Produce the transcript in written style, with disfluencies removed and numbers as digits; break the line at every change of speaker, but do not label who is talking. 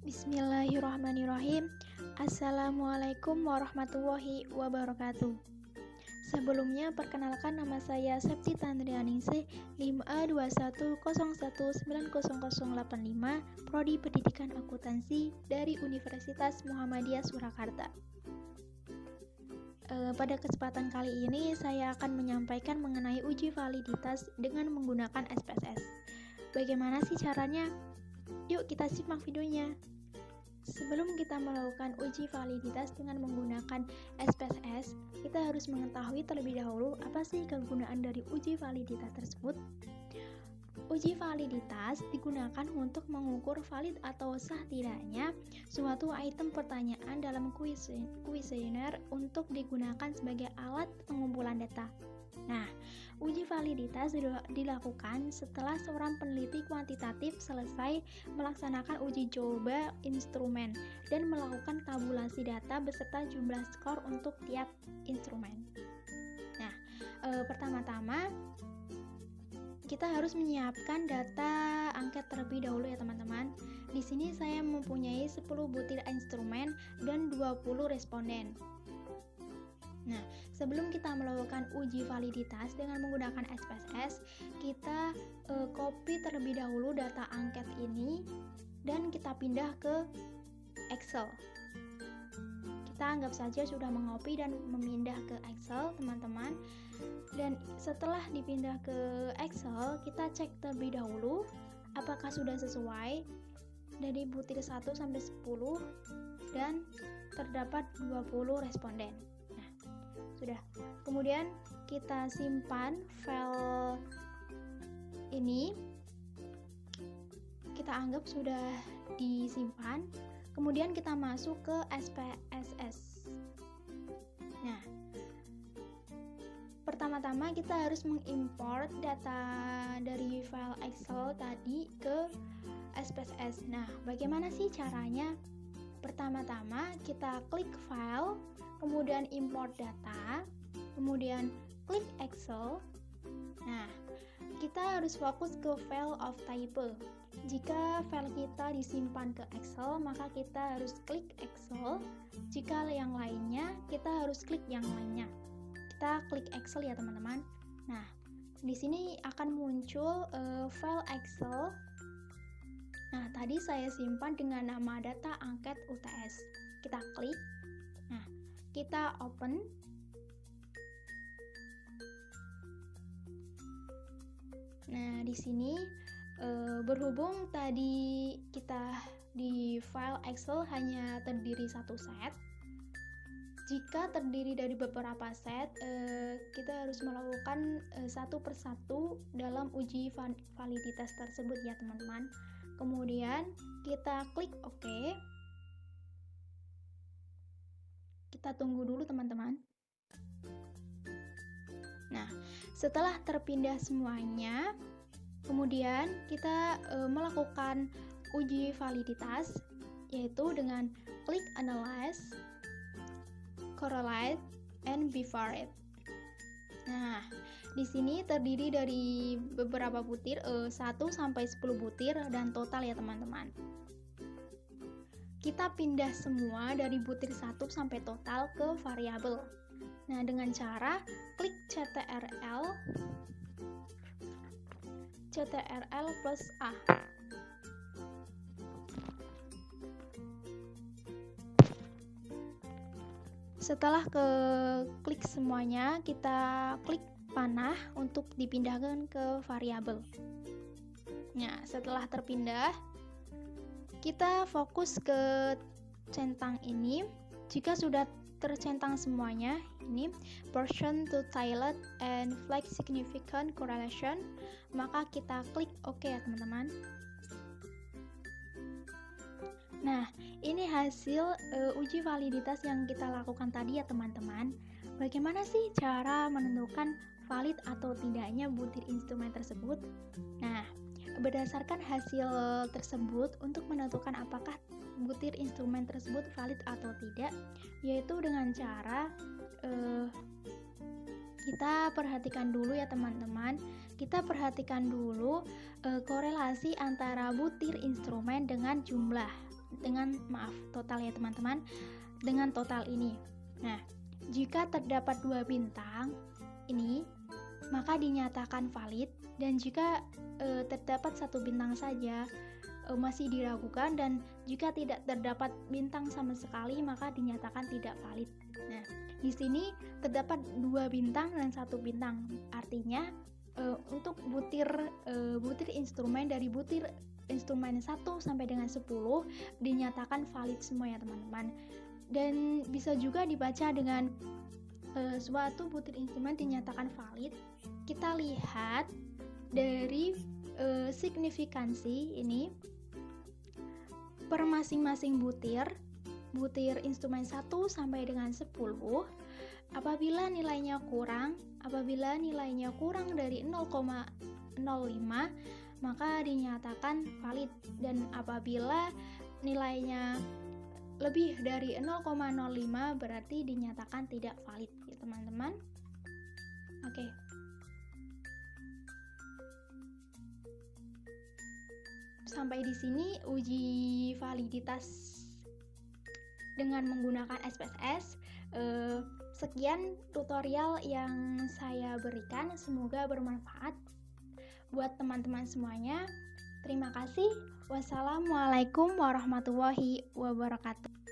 Bismillahirrahmanirrahim. Assalamualaikum warahmatullahi wabarakatuh. Sebelumnya, perkenalkan nama saya Septi Tandrianingsih, 5A2101900085, Prodi Pendidikan Akuntansi dari Universitas Muhammadiyah Surakarta. Pada kesempatan kali ini, saya akan menyampaikan mengenai uji validitas dengan menggunakan SPSS. Bagaimana sih caranya? Yuk kita simak videonya. Sebelum kita melakukan uji validitas dengan menggunakan SPSS, kita harus mengetahui terlebih dahulu apa sih kegunaan dari uji validitas tersebut. Uji validitas digunakan untuk mengukur valid atau sah tidaknya suatu item pertanyaan dalam kuesioner untuk digunakan sebagai alat pengumpulan data. Nah, uji validitas dilakukan setelah seorang peneliti kuantitatif selesai melaksanakan uji coba instrumen dan melakukan tabulasi data beserta jumlah skor untuk tiap instrumen. Nah, pertama-tama kita harus menyiapkan data angket terlebih dahulu ya teman-teman. Di sini saya mempunyai 10 butir instrumen dan 20 responden. Nah, sebelum kita melakukan uji validitas dengan menggunakan SPSS, kita copy terlebih dahulu data angket ini dan kita pindah ke Excel. Kita anggap saja sudah mengopi dan memindah ke Excel, teman-teman. Dan setelah dipindah ke Excel, kita cek terlebih dahulu apakah sudah sesuai dari butir 1 sampai 10 dan terdapat 20 responden. Sudah. Kemudian kita simpan file ini. Kita anggap sudah disimpan. Kemudian kita masuk ke SPSS. Nah, pertama-tama kita harus mengimport data dari file Excel tadi ke SPSS. Nah, bagaimana sih caranya? Pertama-tama kita klik file, kemudian import data, kemudian klik Excel. Nah, kita harus fokus ke file of type. Jika file kita disimpan ke Excel, maka kita harus klik Excel. Jika yang lainnya, kita harus klik yang lainnya. Kita klik Excel ya teman-teman. Nah, di sini akan muncul file Excel. Nah, tadi saya simpan dengan nama data angket UTS. Kita klik. Nah, kita open. Nah, di sini berhubung tadi kita di file Excel hanya terdiri satu set. Jika terdiri dari beberapa set, kita harus melakukan satu persatu dalam uji validitas tersebut ya teman-teman. Kemudian kita klik OK. Kita tunggu dulu teman-teman. Nah, setelah terpindah semuanya, kemudian kita melakukan uji validitas, yaitu dengan klik Analyze, Correlate, and be valid. Nah, di sini terdiri dari beberapa butir, 1 sampai 10 butir dan total ya teman-teman. Kita pindah semua dari butir 1 sampai total ke variabel. Nah, dengan cara klik CTRL plus A. Setelah klik semuanya, kita klik panah untuk dipindahkan ke variabel. Nah, setelah terpindah, kita fokus ke centang ini. Jika sudah tercentang semuanya, ini portion to tilde and flag significant correlation, maka kita klik OK ya teman-teman. Nah, ini hasil uji validitas yang kita lakukan tadi ya teman-teman. Bagaimana sih cara menentukan valid atau tidaknya butir instrumen tersebut? Nah, berdasarkan hasil tersebut untuk menentukan apakah butir instrumen tersebut valid atau tidak, yaitu dengan cara kita perhatikan dulu ya teman-teman. Kita perhatikan dulu korelasi antara butir instrumen dengan jumlah. total ya teman-teman, dengan total ini. Nah, jika terdapat 2 bintang ini, maka dinyatakan valid, dan jika terdapat 1 bintang saja masih diragukan, dan jika tidak terdapat bintang sama sekali maka dinyatakan tidak valid. Nah, di sini terdapat 2 bintang dan 1 bintang. Artinya untuk butir instrumen, dari butir instrumen 1 sampai dengan 10 dinyatakan valid semua ya teman-teman. Dan bisa juga dibaca dengan suatu butir instrumen dinyatakan valid. Kita lihat dari signifikansi ini per masing-masing butir instrumen 1 sampai dengan 10, apabila nilainya kurang dari 0,05 maka dinyatakan valid, dan apabila nilainya lebih dari 0,05 berarti dinyatakan tidak valid ya teman-teman. Oke. Sampai di sini uji validitas dengan menggunakan SPSS. Sekian tutorial yang saya berikan, semoga bermanfaat buat teman-teman semuanya. Terima kasih. Wassalamualaikum warahmatullahi wabarakatuh.